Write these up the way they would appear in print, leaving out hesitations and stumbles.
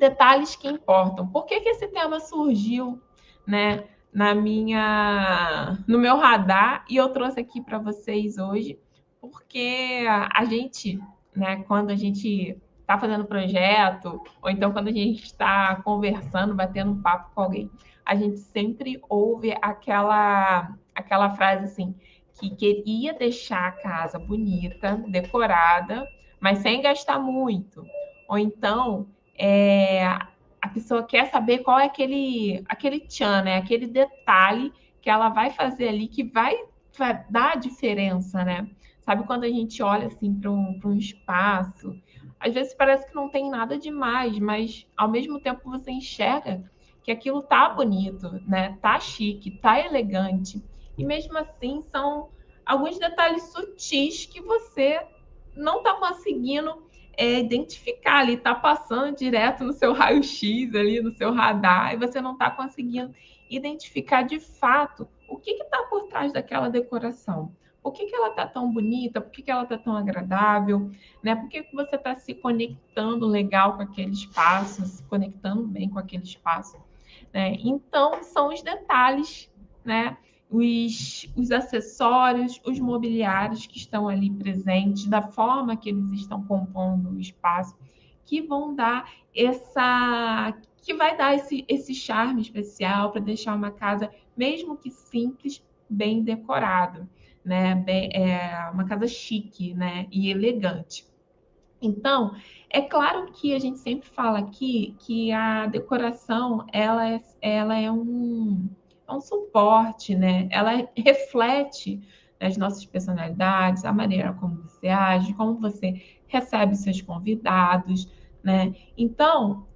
detalhes que importam. Por que esse tema surgiu, né, no meu radar e eu trouxe aqui para vocês hoje? Porque a gente, né, quando a gente está fazendo projeto, ou então quando a gente está conversando, batendo um papo com alguém, a gente sempre ouve aquela frase assim, que queria deixar a casa bonita, decorada, mas sem gastar muito. Ou então, a pessoa quer saber qual é aquele tchan, né? Aquele detalhe que ela vai fazer ali que vai dar a diferença, né? Sabe quando a gente olha assim para um espaço, às vezes parece que não tem nada demais, mas ao mesmo tempo você enxerga que aquilo tá bonito, né? Tá chique, tá elegante. E mesmo assim são alguns detalhes sutis que você não está conseguindo identificar ali, está passando direto no seu raio-x ali, no seu radar, e você não está conseguindo identificar de fato o que está por trás daquela decoração. Por que ela está tão bonita? Por que ela está tão agradável? Né? Por que você está se conectando legal com aquele espaço, se conectando bem com aquele espaço? Né? Então, são os detalhes, né? Os acessórios, os mobiliários que estão ali presentes, da forma que eles estão compondo o espaço, que vão dar que vai dar esse charme especial para deixar uma casa, mesmo que simples, bem decorada, né? Uma casa chique, né? E elegante. Então, é claro que a gente sempre fala aqui que a decoração ela é um suporte, né? Ela reflete as nossas personalidades, a maneira como você age, como você recebe seus convidados, né? Então,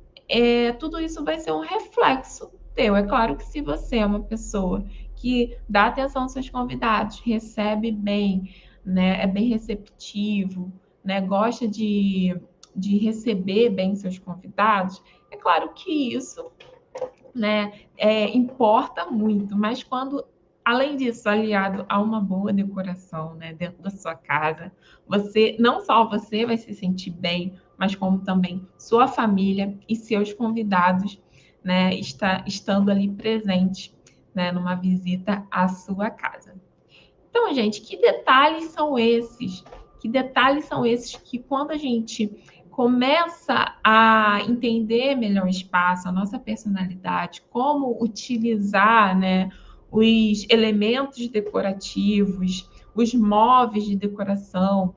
tudo isso vai ser um reflexo teu. É claro que se você é uma pessoa que dá atenção aos seus convidados, recebe bem, né? É bem receptivo, né, gosta de receber bem seus convidados, é claro que isso, né, importa muito, mas quando, além disso, aliado a uma boa decoração, né, dentro da sua casa, não só você vai se sentir bem, mas como também sua família e seus convidados, né, estando ali presente, né, numa visita à sua casa. Então, gente, que detalhes são esses? Que detalhes são esses que, quando a gente começa a entender melhor o espaço, a nossa personalidade, como utilizar, né, os elementos decorativos, os móveis de decoração,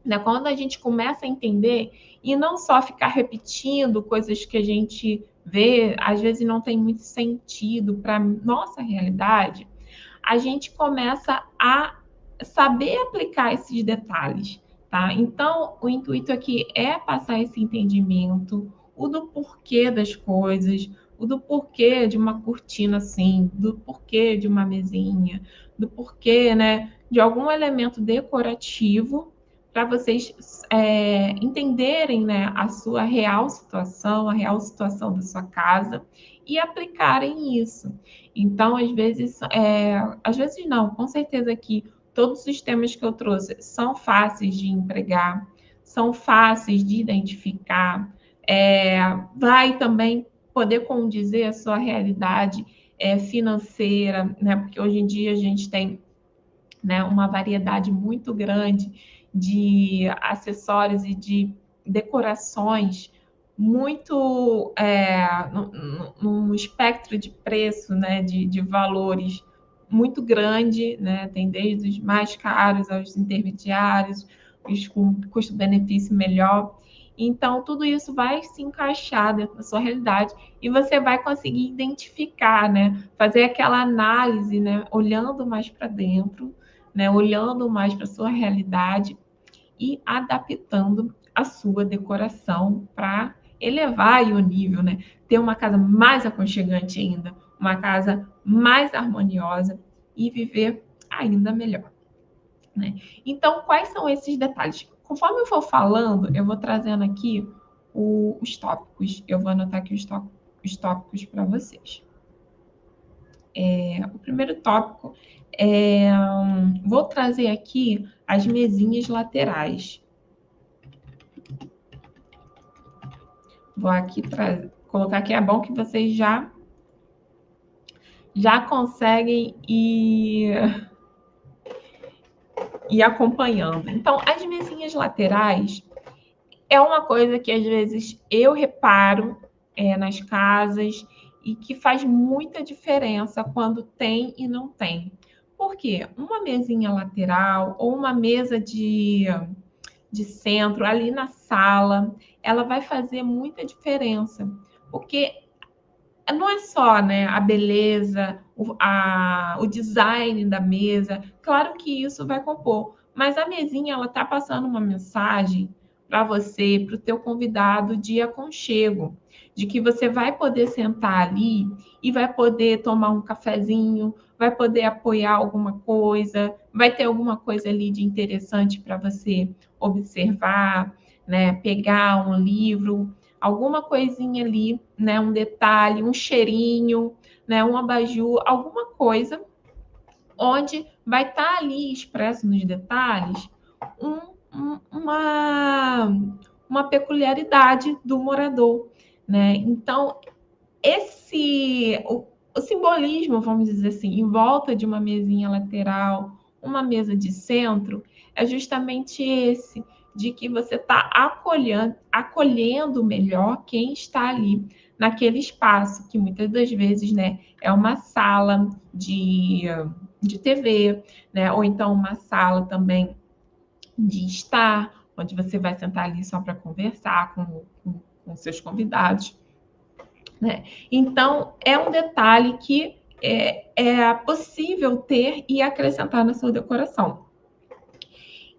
né, quando a gente começa a entender e não só ficar repetindo coisas que a gente vê, às vezes não tem muito sentido para a nossa realidade, a gente começa a saber aplicar esses detalhes, tá? Então, o intuito aqui é passar esse entendimento, o do porquê das coisas, o do porquê de uma cortina assim, do porquê de uma mesinha, do porquê, né, de algum elemento decorativo para vocês entenderem, né, a sua real situação, a real situação da sua casa e aplicarem isso. Então, às vezes não, com certeza que todos os temas que eu trouxe são fáceis de empregar, são fáceis de identificar, vai também poder condizer a sua realidade financeira, né? Porque hoje em dia a gente tem, né, uma variedade muito grande de acessórios e de decorações muito num espectro de preço, né, de valores muito grande, né? Tem desde os mais caros aos intermediários, os com custo-benefício melhor. Então, tudo isso vai se encaixar dentro da sua realidade e você vai conseguir identificar, né? Fazer aquela análise, né? Olhando mais para dentro, né? Olhando mais para a sua realidade e adaptando a sua decoração para elevar aí o nível, né? Ter uma casa mais aconchegante ainda, uma casa mais harmoniosa e viver ainda melhor, né? Então, quais são esses detalhes? Conforme eu for falando, eu vou trazendo aqui os tópicos. Eu vou anotar aqui os tópicos para vocês. O primeiro tópico vou trazer aqui as mesinhas laterais. Vou aqui colocar aqui. É bom que vocês já conseguem ir acompanhando. Então, as mesinhas laterais é uma coisa que às vezes eu reparo nas casas e que faz muita diferença quando tem e não tem. Por quê? Uma mesinha lateral ou uma mesa de centro ali na sala, ela vai fazer muita diferença, porque não é só, né, a beleza, o design da mesa. Claro que isso vai compor, mas a mesinha ela tá passando uma mensagem para você, para o teu convidado de aconchego, de que você vai poder sentar ali e vai poder tomar um cafezinho, vai poder apoiar alguma coisa, vai ter alguma coisa ali de interessante para você observar, né? Pegar um livro, alguma coisinha ali, né? Um detalhe, um cheirinho, né? Um abajur, alguma coisa onde vai estar ali expresso nos detalhes uma peculiaridade do morador, né? Então, o simbolismo, vamos dizer assim, em volta de uma mesinha lateral, uma mesa de centro, é justamente esse, de que você está acolhendo melhor quem está ali naquele espaço, que muitas das vezes, né, é uma sala de TV, né, ou então uma sala também de estar, onde você vai sentar ali só para conversar com seus convidados, né? Então, é um detalhe que é possível ter e acrescentar na sua decoração.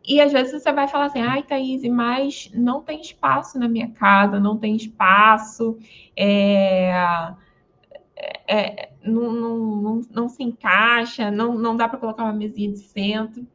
E às vezes você vai falar assim, ai, Thaís, mas não tem espaço na minha casa, não tem espaço, não se encaixa, não dá para colocar uma mesinha de centro.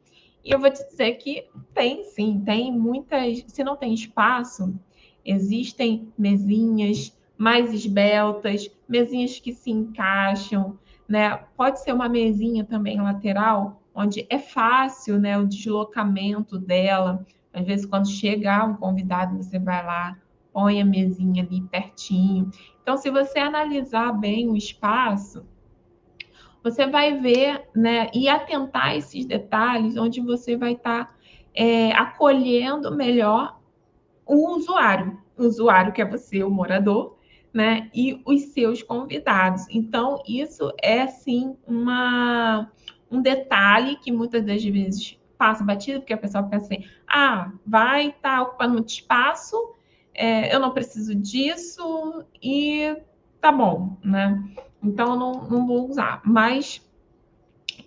E eu vou te dizer que tem sim, tem muitas. Se não tem espaço, existem mesinhas mais esbeltas, mesinhas que se encaixam, né? Pode ser uma mesinha também lateral, onde é fácil, né, o deslocamento dela. Às vezes, quando chegar um convidado, você vai lá, põe a mesinha ali pertinho. Então, se você analisar bem o espaço, você vai ver, né, e atentar a esses detalhes, onde você vai estar acolhendo melhor o usuário que é você, o morador, né, e os seus convidados. Então, isso é, sim, um detalhe que muitas das vezes passa batido, porque a pessoa pensa assim, vai estar ocupando muito espaço, eu não preciso disso e tá bom, né? Então, eu não vou usar. Mas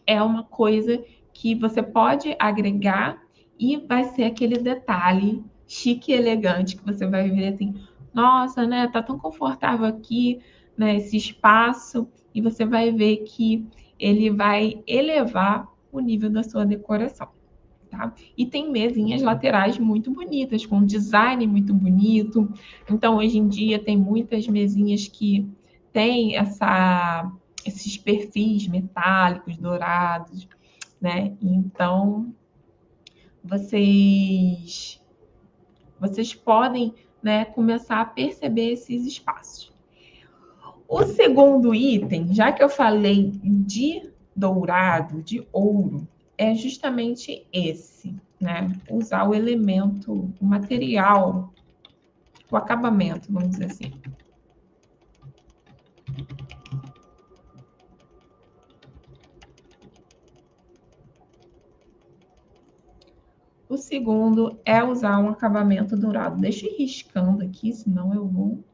é uma coisa que você pode agregar e vai ser aquele detalhe chique e elegante que você vai ver assim, nossa, né, tá tão confortável aqui, né, esse espaço, e você vai ver que ele vai elevar o nível da sua decoração, tá? E tem mesinhas laterais muito bonitas, com um design muito bonito. Então, hoje em dia, tem muitas mesinhas que têm esses perfis metálicos, dourados, né? Então, vocês podem, né, começar a perceber esses espaços. O segundo item, já que eu falei de dourado, de ouro, é justamente esse, né? Usar o elemento, o material, o acabamento, vamos dizer assim. O segundo é usar um acabamento dourado. Deixa eu ir riscando aqui, senão eu vou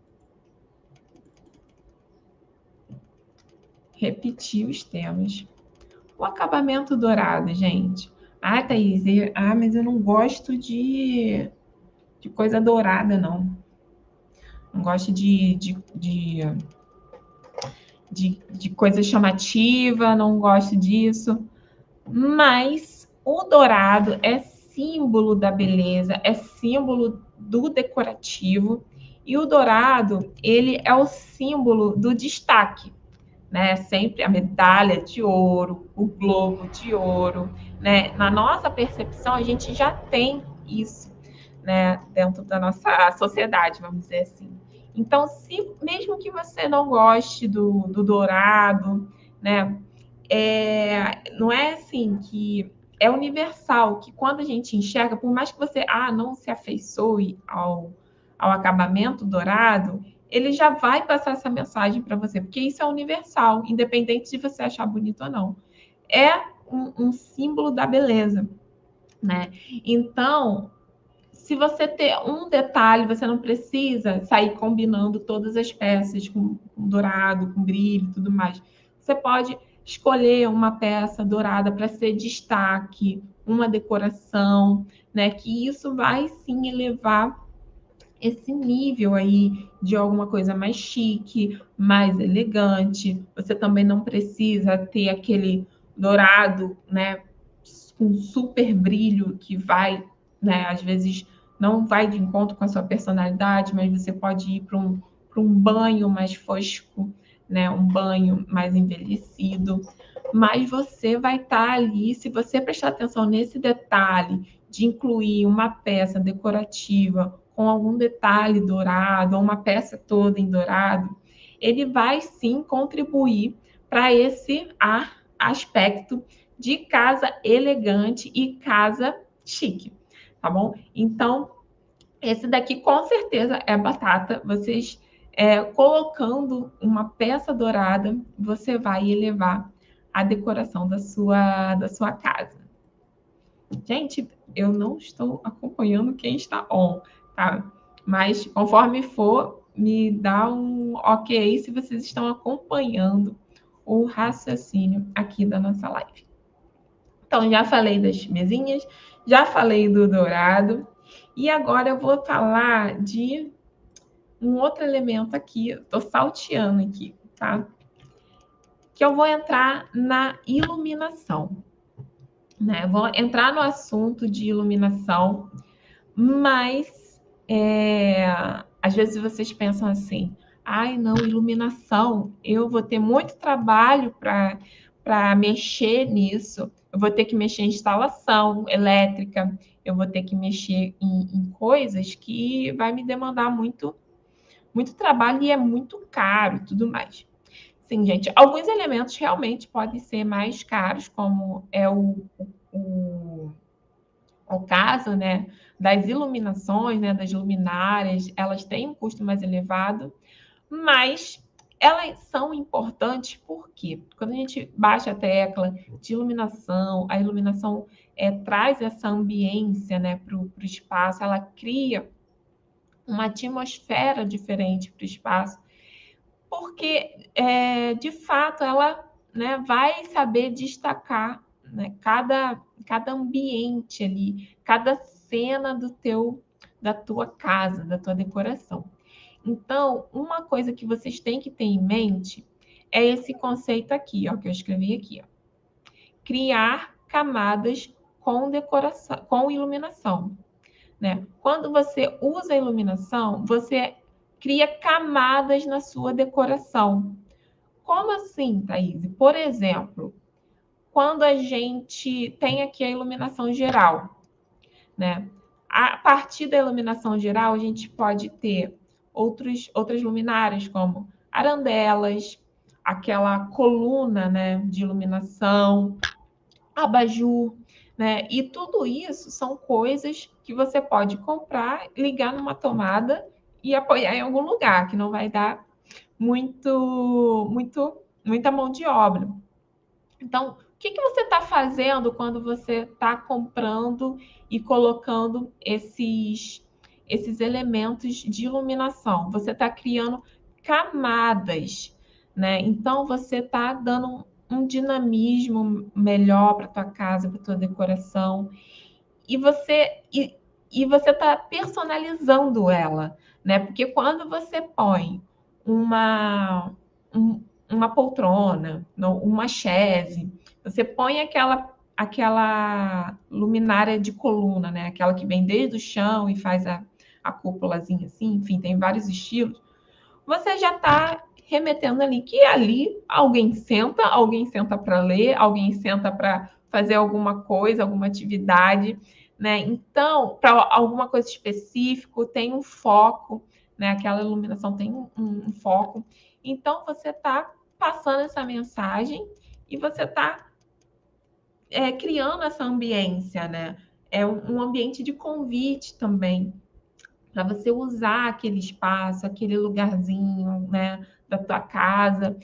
repetir os temas. O acabamento dourado, gente. Thaís, mas eu não gosto de coisa dourada, não. Não gosto de coisa chamativa, não gosto disso. Mas o dourado é símbolo da beleza, é símbolo do decorativo. E o dourado, ele é o símbolo do destaque, né? Sempre a medalha de ouro, o globo de ouro, né? Na nossa percepção, a gente já tem isso, né? Dentro da nossa sociedade, vamos dizer assim. Então, se mesmo que você não goste do dourado, né? Não é assim que é universal, que quando a gente enxerga, por mais que você não se afeiçoe ao acabamento dourado, ele já vai passar essa mensagem para você, porque isso é universal, independente de você achar bonito ou não. É um símbolo da beleza, né? Então, se você ter um detalhe, você não precisa sair combinando todas as peças com dourado, com brilho e tudo mais. Você pode escolher uma peça dourada para ser destaque, uma decoração, né? Que isso vai sim elevar esse nível aí de alguma coisa mais chique, mais elegante. Você também não precisa ter aquele dourado, né, com super brilho que vai, né, às vezes não vai de encontro com a sua personalidade, mas você pode ir para um banho mais fosco, né, um banho mais envelhecido. Mas você vai estar ali, se você prestar atenção nesse detalhe de incluir uma peça decorativa com algum detalhe dourado, ou uma peça toda em dourado, ele vai sim contribuir para esse aspecto de casa elegante e casa chique, tá bom? Então, esse daqui com certeza é batata. Vocês colocando uma peça dourada, você vai elevar a decoração da sua casa. Gente, eu não estou acompanhando quem está on, tá? Mas conforme for, me dá um ok se vocês estão acompanhando o raciocínio aqui da nossa live. Então, já falei das mesinhas, já falei do dourado, e agora eu vou falar de um outro elemento aqui, estou salteando aqui, tá? Que eu vou entrar na iluminação, né? Eu vou entrar no assunto de iluminação, mas às vezes vocês pensam assim, ai não, iluminação, eu vou ter muito trabalho para mexer nisso, eu vou ter que mexer em instalação elétrica, eu vou ter que mexer em coisas que vai me demandar muito, muito trabalho e é muito caro e tudo mais. Sim, gente, alguns elementos realmente podem ser mais caros, como é o caso, né, das iluminações, né, das luminárias, elas têm um custo mais elevado, mas elas são importantes porque quando a gente baixa a tecla de iluminação, a iluminação traz essa ambiência, né, para o espaço, ela cria uma atmosfera diferente para o espaço, porque de fato ela, né, vai saber destacar, né, cada ambiente ali, cada cena da tua casa, da tua decoração. Então, uma coisa que vocês têm que ter em mente é esse conceito aqui, ó, que eu escrevi aqui, ó. Criar camadas com decoração, com iluminação, né? Quando você usa a iluminação, você cria camadas na sua decoração. Como assim, Thaís? Por exemplo, quando a gente tem aqui a iluminação geral, né? A partir da iluminação geral, a gente pode ter outras luminárias, como arandelas, aquela coluna, né, de iluminação, abajur, né? E tudo isso são coisas que você pode comprar, ligar numa tomada e apoiar em algum lugar, que não vai dar muita mão de obra. Então, o que você está fazendo quando você está comprando e colocando esses elementos de iluminação? Você está criando camadas, né? Então, você está dando um dinamismo melhor para tua casa, para tua decoração, e você está personalizando ela, né? Porque quando você põe uma um, uma poltrona, uma chaise, você põe aquela luminária de coluna, né? Aquela que vem desde o chão e faz a cúpulazinha assim, enfim, tem vários estilos. Você já está remetendo ali que ali alguém senta para ler, alguém senta para fazer alguma coisa, alguma atividade, né? Então, para alguma coisa específica, tem um foco, né? Aquela iluminação tem um foco. Então, você está passando essa mensagem e você está criando essa ambiência, né? É um ambiente de convite também, para você usar aquele espaço, aquele lugarzinho, né, da tua casa.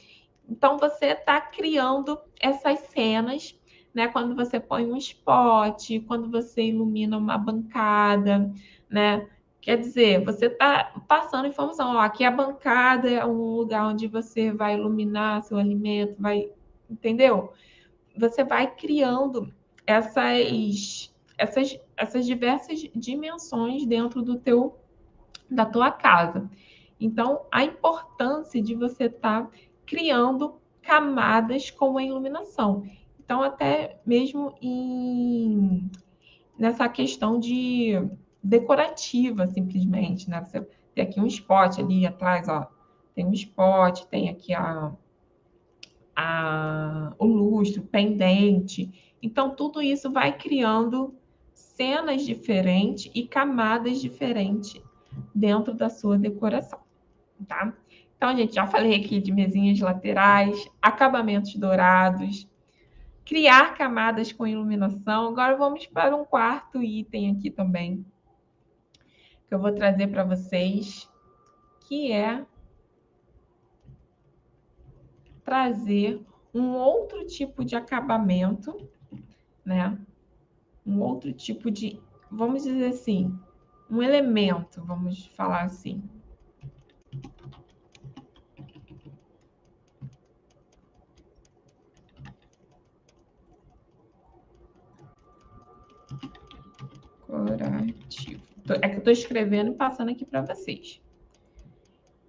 Então, você está criando essas cenas, né? Quando você põe um spot, quando você ilumina uma bancada, né? Quer dizer, você está passando informação. Ó, aqui a bancada é um lugar onde você vai iluminar seu alimento, vai, entendeu? Você vai criando essas diversas dimensões dentro da tua casa. Então, a importância de você estar criando camadas com a iluminação. Então, até mesmo nessa questão de decorativa, simplesmente, né? Você tem aqui um spot ali atrás, ó. Tem um spot, tem aqui o lustre, o pendente. Então, tudo isso vai criando cenas diferentes e camadas diferentes dentro da sua decoração, tá? Então, gente, já falei aqui de mesinhas laterais, acabamentos dourados, criar camadas com iluminação. Agora vamos para um quarto item aqui também, que eu vou trazer para vocês, que é trazer um outro tipo de acabamento, né? Um outro tipo de, vamos dizer assim, um elemento, vamos falar assim. Decorativo. É que eu estou escrevendo e passando aqui para vocês.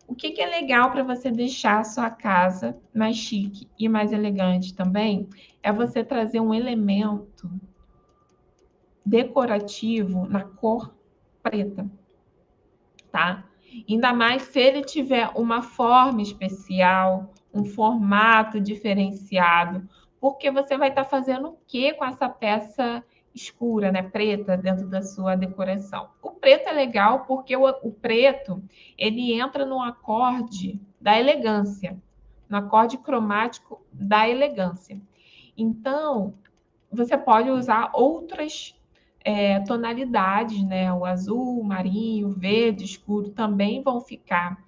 O que é legal para você deixar a sua casa mais chique e mais elegante também é você trazer um elemento decorativo na cor preta, tá? Ainda mais se ele tiver uma forma especial, um formato diferenciado, porque você vai estar fazendo o que com essa peça escura, né, preta, dentro da sua decoração? O preto é legal porque o preto, ele entra no acorde da elegância, no acorde cromático da elegância. Então, você pode usar outras tonalidades, né? O azul, o marinho, o verde escuro também vão ficar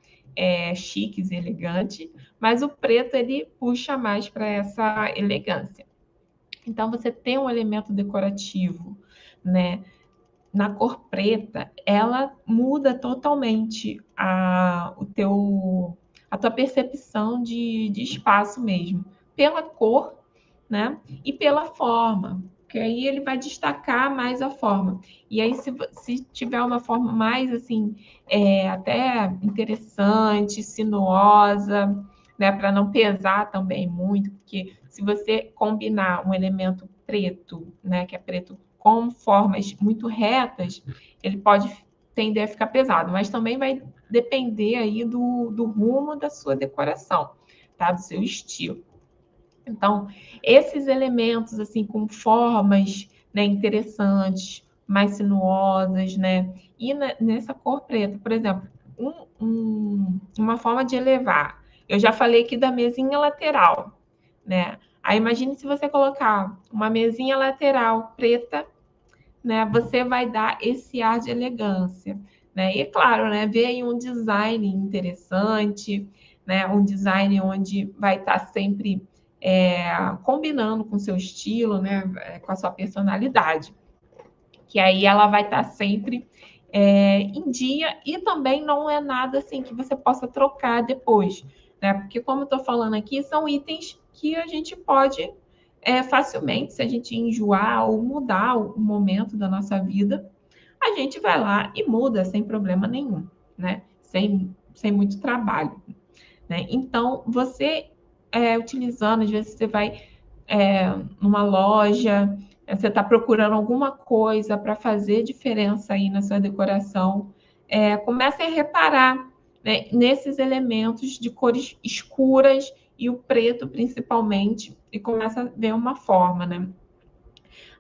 chiques e elegantes, mas o preto ele puxa mais para essa elegância. Então, você tem um elemento decorativo, né? Na cor preta, ela muda totalmente a tua percepção de espaço mesmo, pela cor, né? E pela forma, que aí ele vai destacar mais a forma. E aí, se tiver uma forma mais assim, até interessante, sinuosa, né? Para não pesar também muito, porque se você combinar um elemento preto, né? Que é preto com formas muito retas, ele pode tender a ficar pesado, mas também vai depender aí do rumo da sua decoração, tá? Do seu estilo. Então, esses elementos, assim, com formas, né, interessantes, mais sinuosas, né? E nessa cor preta, por exemplo, uma forma de elevar. Eu já falei aqui da mesinha lateral, né? Aí imagine se você colocar uma mesinha lateral preta, né? Você vai dar esse ar de elegância, né? E é claro, né? Ver aí um design interessante, né? Um design onde vai estar sempre combinando com o seu estilo, né? Com a sua personalidade, que aí ela vai estar sempre em dia e também não é nada assim que você possa trocar depois, né? Porque como eu estou falando aqui, são itens que a gente pode facilmente, se a gente enjoar ou mudar o momento da nossa vida, a gente vai lá e muda sem problema nenhum, né? Sem muito trabalho, né? Então, você utilizando, às vezes você vai numa loja, você está procurando alguma coisa para fazer diferença aí na sua decoração, comece a reparar, né, nesses elementos de cores escuras e o preto principalmente, e começa a ver uma forma, né?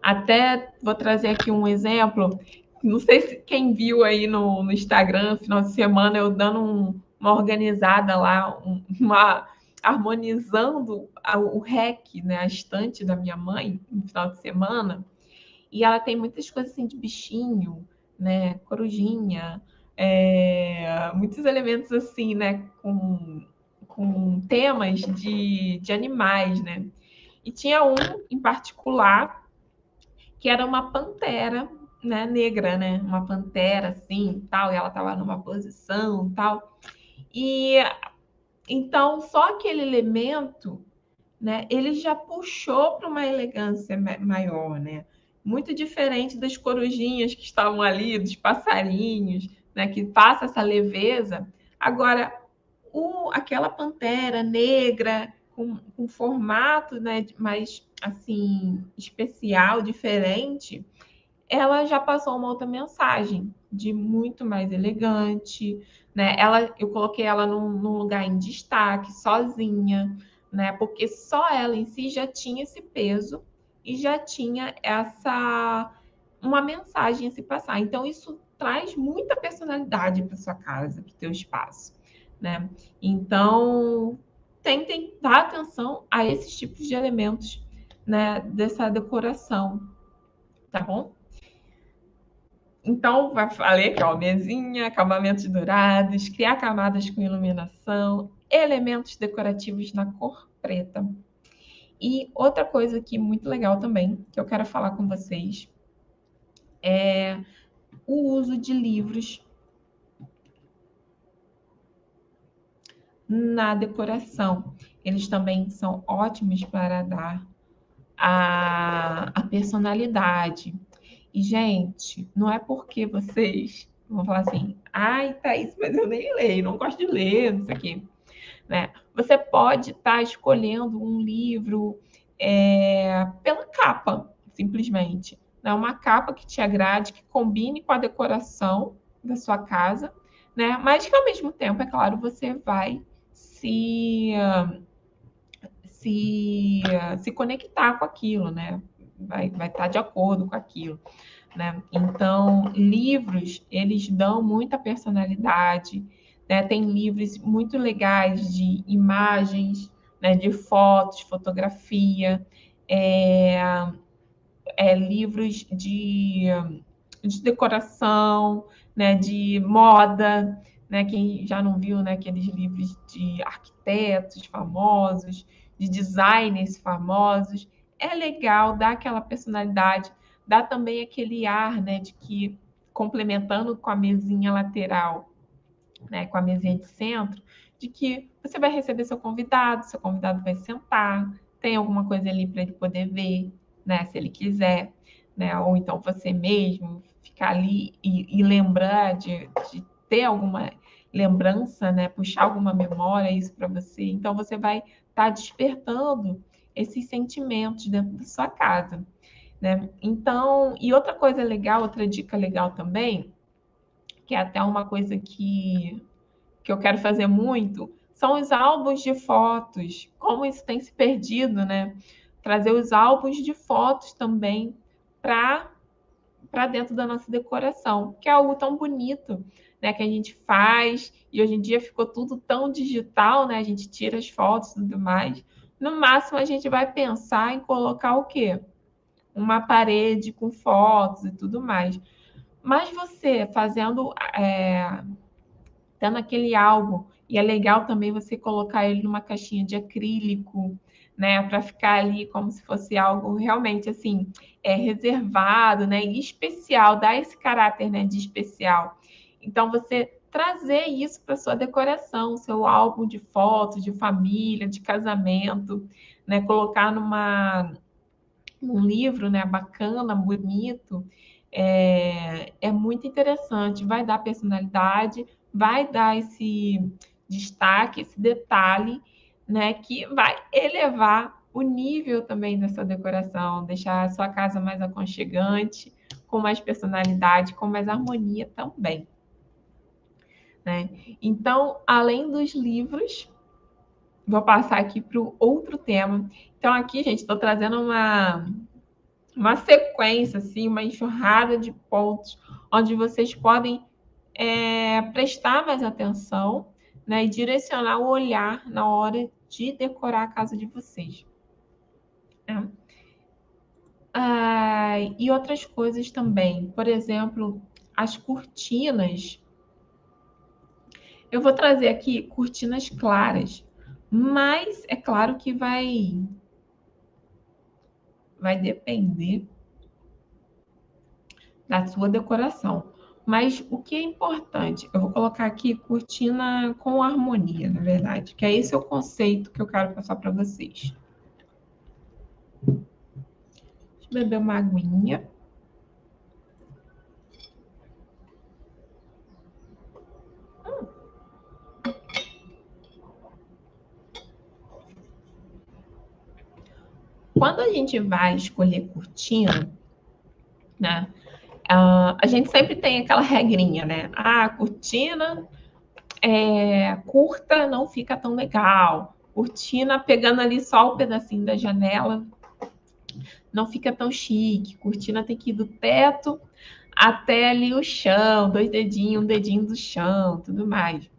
Até vou trazer aqui um exemplo. não sei se quem viu aí no Instagram, final de semana, eu dando uma organizada lá, harmonizando o REC, né, a estante da minha mãe, no final de semana. E ela tem muitas coisas assim de bichinho, né, corujinha, muitos elementos assim, né, com temas de animais, né. E tinha um em particular que era uma pantera, né, negra, né, uma pantera assim, tal, e ela estava numa posição, tal. E então só aquele elemento, né, ele já puxou para uma elegância maior, né? Muito diferente das corujinhas que estavam ali, dos passarinhos, né, que passa essa leveza. Agora, aquela pantera negra com formato, né, mais assim especial, diferente, ela já passou uma outra mensagem de muito mais elegante, né? Eu coloquei ela num lugar em destaque, sozinha, né? Porque só ela em si já tinha esse peso e já tinha uma mensagem a se passar. Então isso traz muita personalidade para sua casa, para o teu espaço, né? Então tentem dar atenção a esses tipos de elementos, né? Dessa decoração, tá bom? Então, falei aqui, ó, mesinha, acabamentos dourados, criar camadas com iluminação, elementos decorativos na cor preta. E outra coisa aqui muito legal também, que eu quero falar com vocês, é o uso de livros na decoração. Eles também são ótimos para dar a personalidade. E, gente, não é porque vocês vão falar assim, ai, Thaís, mas eu nem leio, não gosto de ler, não sei o quê. Né? Você pode estar escolhendo um livro pela capa, simplesmente. Né? Uma capa que te agrade, que combine com a decoração da sua casa, né? Mas que, ao mesmo tempo, é claro, você vai se conectar com aquilo, né? Vai estar de acordo com aquilo, né? Então, livros, eles dão muita personalidade, né? Tem livros muito legais de imagens, né? De fotos, fotografia, livros de decoração, né? De moda, né? Quem já não viu, né? Aqueles livros de arquitetos famosos, de designers famosos, é legal, dá aquela personalidade, dá também aquele ar, né? De que complementando com a mesinha lateral, né? Com a mesinha de centro, de que você vai receber seu convidado vai sentar, tem alguma coisa ali para ele poder ver, né? Se ele quiser, né? Ou então você mesmo ficar ali e lembrar de ter alguma lembrança, né? Puxar alguma memória, isso para você. Então você vai estar despertando esses sentimentos dentro da sua casa, né? Então, e outra coisa legal, outra dica legal também, que é até uma coisa que eu quero fazer muito, são os álbuns de fotos. Como isso tem se perdido, né? Trazer os álbuns de fotos também para dentro da nossa decoração, que é algo tão bonito, né, que a gente faz, e hoje em dia ficou tudo tão digital, né? A gente tira as fotos e tudo mais. No máximo, a gente vai pensar em colocar o quê? Uma parede com fotos e tudo mais. Mas você fazendo tendo aquele álbum. E é legal também você colocar ele numa caixinha de acrílico, né, para ficar ali como se fosse algo realmente assim, reservado, né, e especial, dá esse caráter, né, de especial. Então você trazer isso para sua decoração, seu álbum de fotos de família, de casamento, né, colocar num livro, né, bacana, bonito, é muito interessante, vai dar personalidade, vai dar esse destaque, esse detalhe, né, que vai elevar o nível também dessa decoração, deixar a sua casa mais aconchegante, com mais personalidade, com mais harmonia também, né? Então, além dos livros, vou passar aqui para o outro tema. Então, aqui, gente, estou trazendo uma sequência, assim, uma enxurrada de pontos, onde vocês podem prestar mais atenção, né, e direcionar o olhar na hora de decorar a casa de vocês. Né? E outras coisas também, por exemplo, as cortinas. Eu vou trazer aqui cortinas claras, mas é claro que vai depender da sua decoração. Mas o que é importante? Eu vou colocar aqui cortina com harmonia, na verdade, que é esse o conceito que eu quero passar para vocês. Deixa eu beber uma aguinha. Quando a gente vai escolher cortina, né? A gente sempre tem aquela regrinha, né? A cortina curta não fica tão legal. Cortina pegando ali só o pedacinho da janela não fica tão chique. Cortina tem que ir do teto até ali o chão, 2 dedinhos, um dedinho do chão, tudo mais.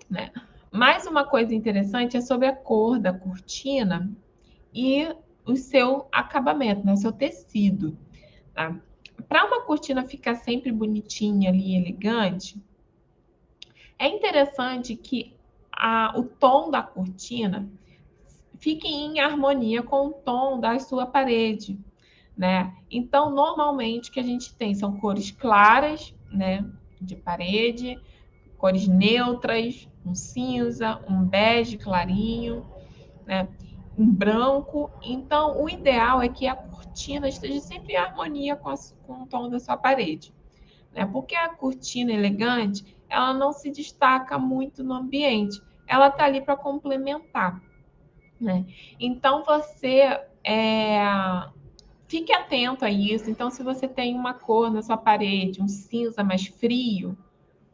Né? Mais uma coisa interessante é sobre a cor da cortina e o seu acabamento, né? O seu tecido. Tá? Para uma cortina ficar sempre bonitinha ali, elegante, é interessante que o tom da cortina fique em harmonia com o tom da sua parede, né? Então, normalmente, o que a gente tem são cores claras, né, de parede, cores neutras, um cinza, um bege clarinho, né, um branco. Então, o ideal é que a cortina esteja sempre em harmonia com o tom da sua parede, né? Porque a cortina elegante, ela não se destaca muito no ambiente, ela está ali para complementar, né? Então, você fique atento a isso. Então, se você tem uma cor na sua parede, um cinza mais frio,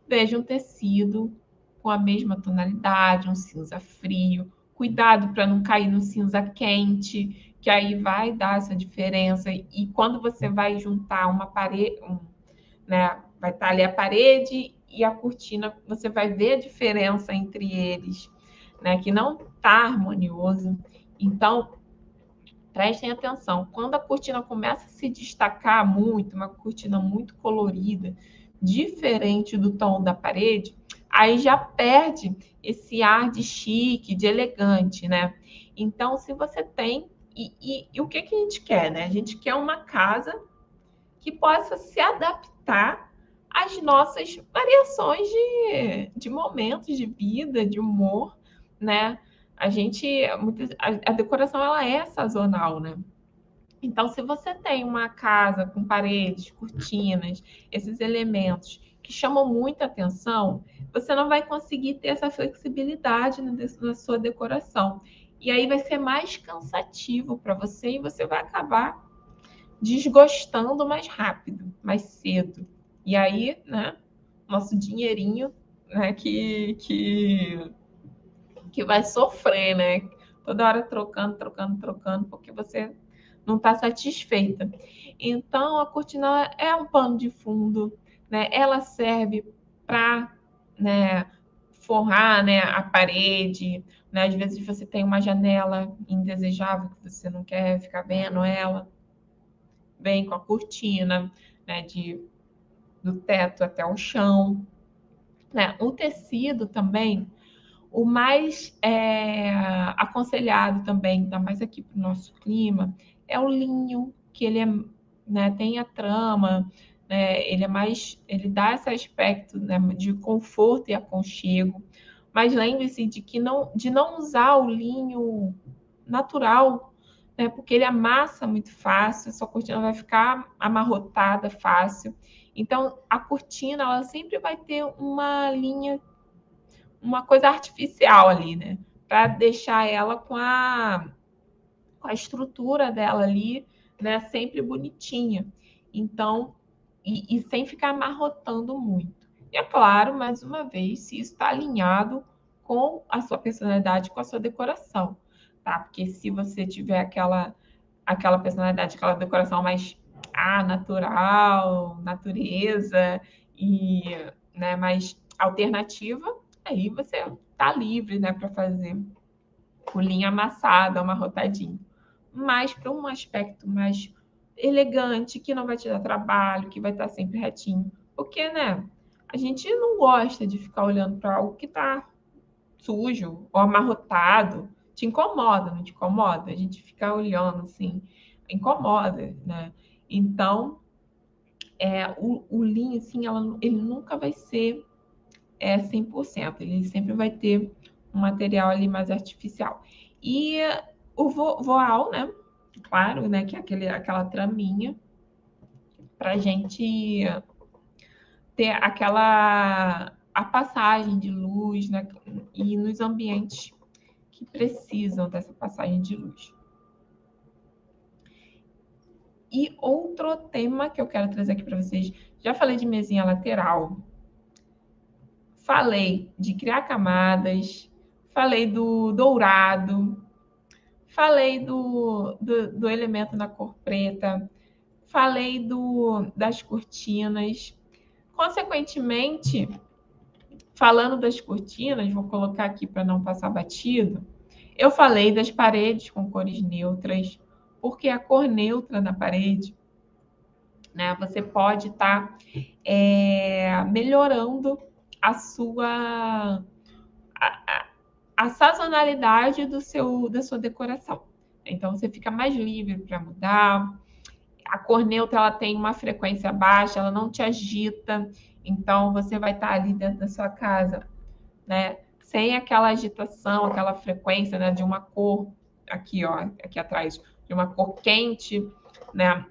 veja um tecido com a mesma tonalidade, um cinza frio. Cuidado para não cair no cinza quente, que aí vai dar essa diferença. E quando você vai juntar uma parede, né, vai estar ali a parede e a cortina, você vai ver a diferença entre eles, né, que não está harmonioso. Então, prestem atenção. Quando a cortina começa a se destacar muito, uma cortina muito colorida, diferente do tom da parede, aí já perde esse ar de chique, de elegante, né? Então, se você tem... E o que a gente quer, né? A gente quer uma casa que possa se adaptar às nossas variações de momentos de vida, de humor, né? A decoração ela é sazonal, né? Então, se você tem uma casa com paredes, cortinas, esses elementos que chamam muita atenção, você não vai conseguir ter essa flexibilidade na sua decoração. E aí vai ser mais cansativo para você e você vai acabar desgostando mais rápido, mais cedo. E aí, né, nosso dinheirinho, né, que vai sofrer, né? Toda hora trocando, porque você não está satisfeita. Então, a cortina é um pano de fundo, né? Ela serve para, né, forrar, né, a parede, né? Às vezes você tem uma janela indesejável que você não quer ficar vendo ela, vem com a cortina, né, do teto até o chão, né? O tecido também, o mais aconselhado também, ainda mais aqui para o nosso clima, é o linho, que ele né, tem a trama, né, ele dá esse aspecto, né, de conforto e aconchego. Mas lembre-se de não usar o linho natural, né, porque ele amassa muito fácil, a sua cortina vai ficar amarrotada fácil. Então, a cortina ela sempre vai ter uma linha, uma coisa artificial ali, né? Para deixar ela com a estrutura dela ali, né? Sempre bonitinha. Então, e sem ficar amarrotando muito. E é claro, mais uma vez, se isso está alinhado com a sua personalidade, com a sua decoração, tá? Porque se você tiver aquela personalidade, aquela decoração mais natural, natureza e, né, mais alternativa, aí você tá livre, né, para fazer o linha amassada, uma rotadinha. Mas para um aspecto mais elegante, que não vai te dar trabalho, que vai estar sempre retinho. Porque, né, a gente não gosta de ficar olhando para algo que tá sujo ou amarrotado. Te incomoda, não te incomoda? A gente ficar olhando assim, incomoda, né? Então, o linho, assim, ele nunca vai ser 100%. Ele sempre vai ter um material ali mais artificial. E o voal, né? Claro, né? Que é aquela traminha para a gente ter a passagem de luz, né? E nos ambientes que precisam dessa passagem de luz. E outro tema que eu quero trazer aqui para vocês, já falei de mesinha lateral, falei de criar camadas, falei do dourado, falei do elemento na cor preta, falei das cortinas. Consequentemente, falando das cortinas, vou colocar aqui para não passar batido, eu falei das paredes com cores neutras, porque a cor neutra na parede, né, você pode estar melhorando a sua a sazonalidade da sua decoração. Então você fica mais livre para mudar. A cor neutra ela tem uma frequência baixa, ela não te agita. Então você vai estar ali dentro da sua casa, né, sem aquela agitação, aquela frequência, né, de uma cor aqui, ó, aqui atrás, de uma cor quente, né,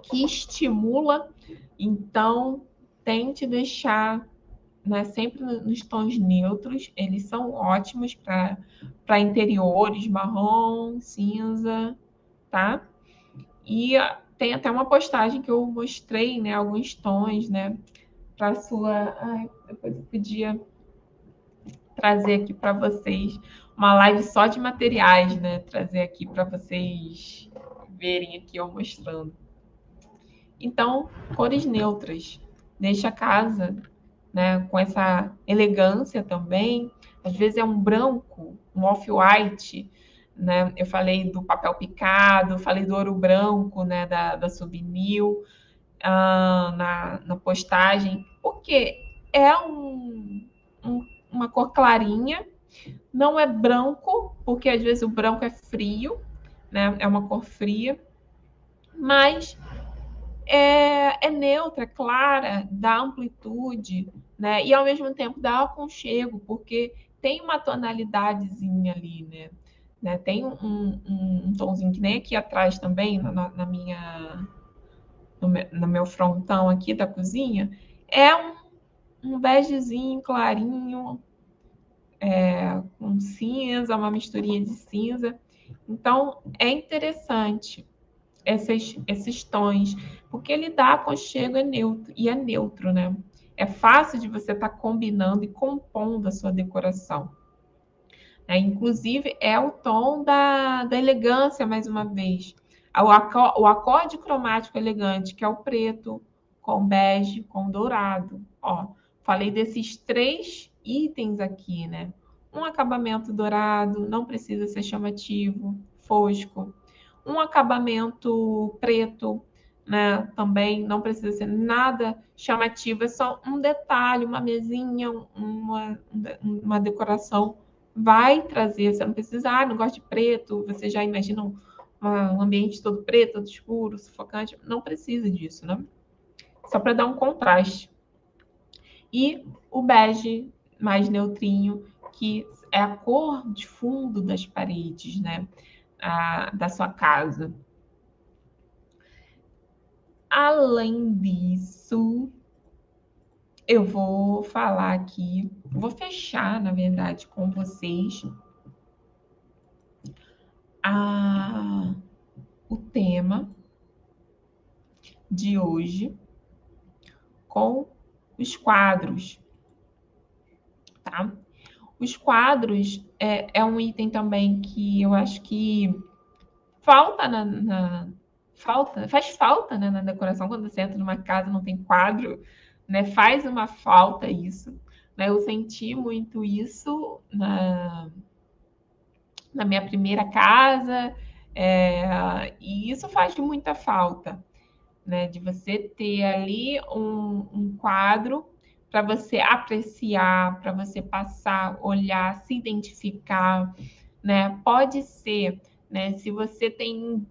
que estimula. Então tente deixar, né, sempre nos tons neutros. Eles são ótimos para interiores, marrom, cinza, tá? E tem até uma postagem que eu mostrei, né, alguns tons, né, para sua. Ai, depois eu podia trazer aqui para vocês uma live só de materiais, né? Trazer aqui para vocês verem aqui eu mostrando. Então, cores neutras. Deixa a casa, né, com essa elegância também. Às vezes é um branco, um off-white, né? Eu falei do papel picado, falei do ouro branco, né, da Submil, na postagem, porque é uma cor clarinha, não é branco, porque às vezes o branco é frio, né? É uma cor fria, mas é neutra, é clara, dá amplitude, né? E ao mesmo tempo dá aconchego, porque tem uma tonalidadezinha ali, né? Tem um tomzinho que nem aqui atrás também, no meu frontão aqui da cozinha, é um begezinho clarinho, com cinza, uma misturinha de cinza. Então, é interessante esses tons, porque ele dá aconchego, é neutro, né? É fácil de você estar combinando e compondo a sua decoração. Inclusive, é o tom da elegância, mais uma vez. O acorde cromático elegante, que é o preto, com bege, com dourado. Ó, falei desses 3 itens aqui, né? Um acabamento dourado, não precisa ser chamativo, fosco. Um acabamento preto, né? Também não precisa ser nada chamativo, é só um detalhe, uma mesinha, uma decoração vai trazer. Você não precisa, não gosta de preto, você já imagina um ambiente todo preto, todo escuro, sufocante. Não precisa disso, né? Só para dar um contraste. E o bege mais neutrinho, que é a cor de fundo das paredes, né? Da sua casa. Além disso, eu vou falar aqui, vou fechar, na verdade, com vocês o tema de hoje com os quadros, tá? Os quadros é um item também que eu acho que falta faz falta, né, na decoração, quando você entra numa casa não tem quadro, né, faz uma falta isso, né, eu senti muito isso na minha primeira casa, e isso faz muita falta, né, de você ter ali um quadro para você apreciar, para você passar, olhar, se identificar, né? Pode ser, né? Se você tem,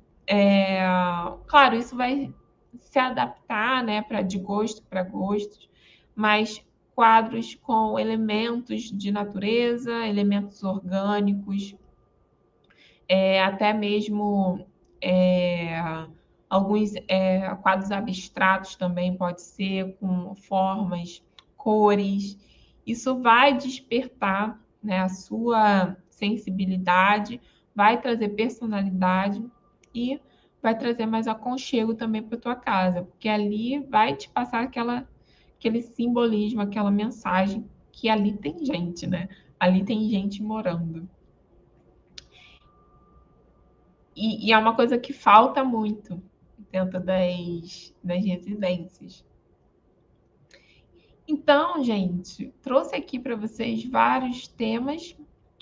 claro, isso vai se adaptar, né? Para de gosto para gostos, mas quadros com elementos de natureza, elementos orgânicos, até mesmo é, alguns quadros abstratos também pode ser, com formas, cores. Isso vai despertar, né, a sua sensibilidade, vai trazer personalidade e vai trazer mais aconchego também para a tua casa, porque ali vai te passar aquele simbolismo, aquela mensagem que ali tem gente, né? Ali tem gente morando. E é uma coisa que falta muito dentro das residências. Então, gente, trouxe aqui para vocês vários temas,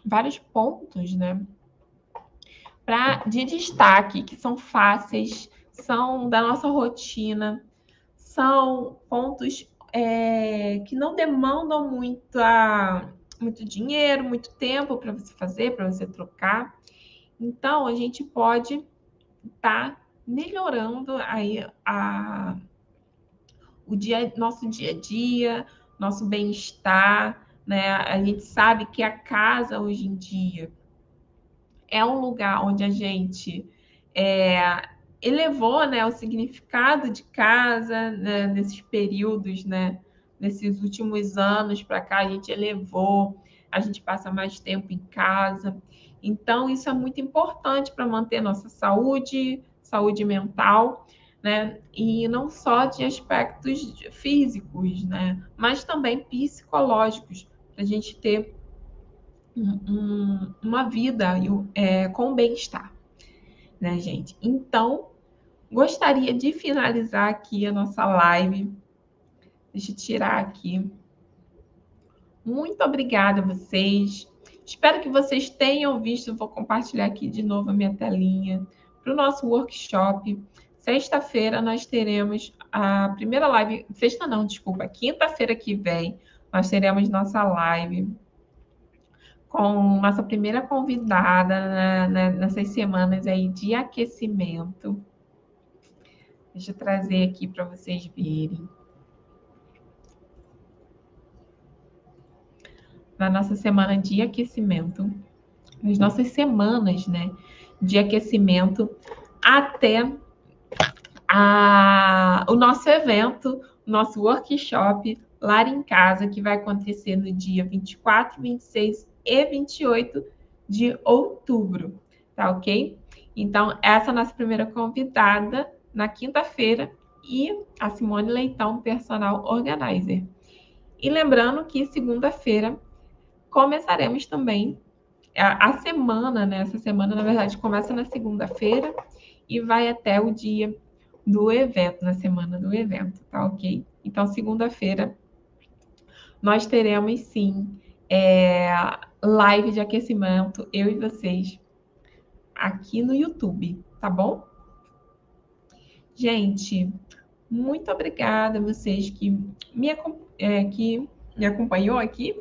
vários pontos, né, de destaque, que são fáceis, são da nossa rotina, são pontos que não demandam muito dinheiro, muito tempo para você fazer, para você trocar. Então, a gente pode estar melhorando aí nosso dia a dia, nosso bem-estar, né? A gente sabe que a casa hoje em dia é um lugar onde a gente elevou, né, o significado de casa, né, nesses períodos, né? Nesses últimos anos para cá, a gente elevou, a gente passa mais tempo em casa. Então, isso é muito importante para manter nossa saúde mental, né? E não só de aspectos físicos, né? Mas também psicológicos, para a gente ter uma vida com bem-estar, né, gente? Então, gostaria de finalizar aqui a nossa live. Deixa eu tirar aqui. Muito obrigada a vocês. Espero que vocês tenham visto. Vou compartilhar aqui de novo a minha telinha para o nosso workshop. Sexta-feira nós teremos a primeira live. Sexta não, desculpa. Quinta-feira que vem nós teremos nossa live com nossa primeira convidada nessas semanas aí de aquecimento. Deixa eu trazer aqui para vocês verem. Na nossa semana de aquecimento, nas nossas semanas, né, de aquecimento até o nosso evento, nosso workshop Lar em Casa, que vai acontecer no dia 24, 26 e 28 de outubro, tá ok? Então, essa é a nossa primeira convidada na quinta-feira e a Simone Leitão, personal organizer. E lembrando que segunda-feira começaremos também a semana, né? Essa semana, na verdade, começa na segunda-feira e vai até o dia do evento, na semana do evento, tá ok? Então, segunda-feira, nós teremos, sim, live de aquecimento, eu e vocês, aqui no YouTube, tá bom? Gente, muito obrigada a vocês que me acompanhou aqui,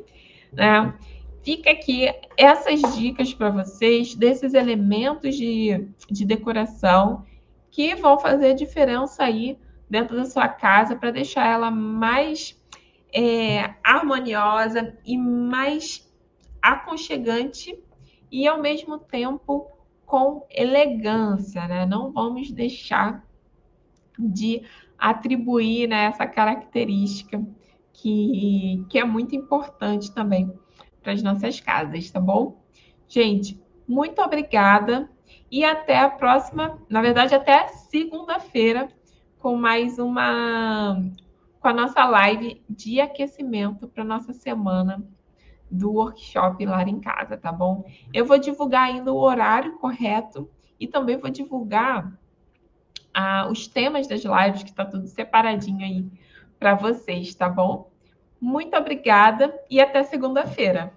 né? Fica aqui essas dicas para vocês, desses elementos de decoração que vão fazer diferença aí dentro da sua casa para deixar ela mais harmoniosa e mais aconchegante e, ao mesmo tempo, com elegância, né? Não vamos deixar de atribuir, né, essa característica que é muito importante também para as nossas casas, tá bom? Gente, muito obrigada e até a próxima, na verdade, até segunda-feira, com com a nossa live de aquecimento para nossa semana do workshop Lar em Casa, tá bom? Eu vou divulgar ainda o horário correto e também vou divulgar os temas das lives, que está tudo separadinho aí para vocês, tá bom? Muito obrigada e até segunda-feira.